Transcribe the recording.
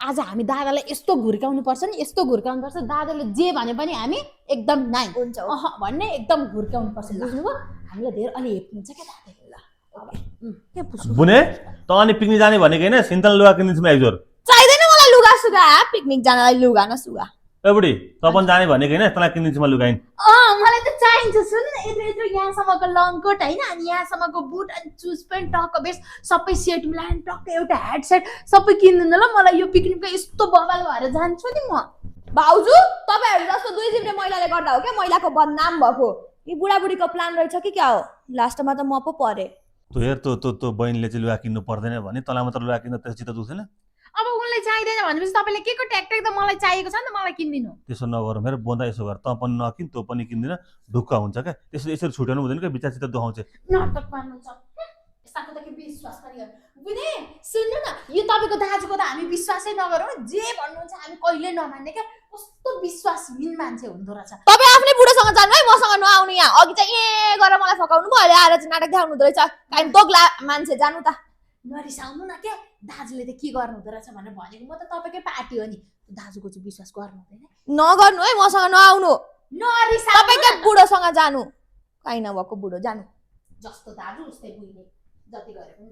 आज हामी दादालाई यस्तो घुर्काउनु पर्छ नि यस्तो घुर्काउनु पर्छ दादाले जे भने पनि हामी एकदम नाइ हुन्छ भन्ने एकदम घुर्काउनु पर्छ बुझ्नुभयो हामीलाई धेरै अलि हेप्नुहुन्छ क्या दादाले ल के पुस्नु बुने त अनि पिकनिक जाने भनेको हैन सिन्तल लुगा किनिदिन्छु म एकजोर चाहिदैन मलाई लुगा सुगा पिकनिक जानलाई लुगा न सुगा ए बुढी त पनि जाने भनेको हैन तँलाई किनिदिन्छु म लुगा मलाई त चाहिन्छ सुन न यत्रो यत्रो यहाँसम्मको लङ कोट होइन अनि यहाँसम्मको बुट अनि चुज पेन्ट टक्क बेस सबै सेट मिलाएर टक्क एउटा ह्याट सेट सबै किनिदिनु ल मलाई यो पिकनिकमा यस्तो बवाल भएर जान्छु नि म भाउजू तपाईहरु जस्तो दुई जिब्रे महिलाले गर्दा हो क्या महिलाको बदनाम भएको यी बुढाबुढीको प्लान रहेछ कि क्या हो लास्टमा त म पो परे तँ हेर तँ बहिनीले चाहिँ लुगा किन्नु पर्दैन भने तँलाई मात्र लुगा किन्न त्यसपछि त दुख्दैन अब उनलाई चाहिँदैन भनेपछि तपाईँले के को ट्याक त मलाई चाहिएको छ नि त मलाई किनिदिनु त्यसो नगरौँ हेर बोन्दा यसो गर तँ पनि नकिन तँ पनि किन्दिन ढुक्क हुन्छ क्या त्यसरी यसरी छुट्याउनु हुँदैन क्या बिचारसित दुखाउँछ नाटक पार्नुहुन्छ यस्ताको त के विश्वास पनि गर्नु बुझे सुन्नु न यो तपाईँको दाजुको त हामी विश्वासै नगरौँ जे भन्नुहुन्छ हामी कहिले नमान्ने क्या कस्तो विश्वासहीन मान्छे हुँदो रहेछ तपाईँ आफ्नै बुढोसँग जानु है मसँग नआउनु यहाँ अघि चाहिँ ए गरेर मलाई फकाउनु भयो अहिले आएर चाहिँ नाटक देखाउनु हुँदो रहेछ काहीँ दोग्ला मान्छे जानु त नरिसाउनु न क्या दाजुले त के गर्नु हुँदो रहेछ भनेर भनेको म त तपाईँकै पार्टी हो नि दाजुको चाहिँ विश्वास गर्नु हुँदैन नगर्नु है मसँग नआउनु नरिसाउनु तपाईँकै बुढोसँग जानु काहीँ नभएको बुढो जानु जस्तो दाजु उस्तै बुझ्ने जति गरे पनि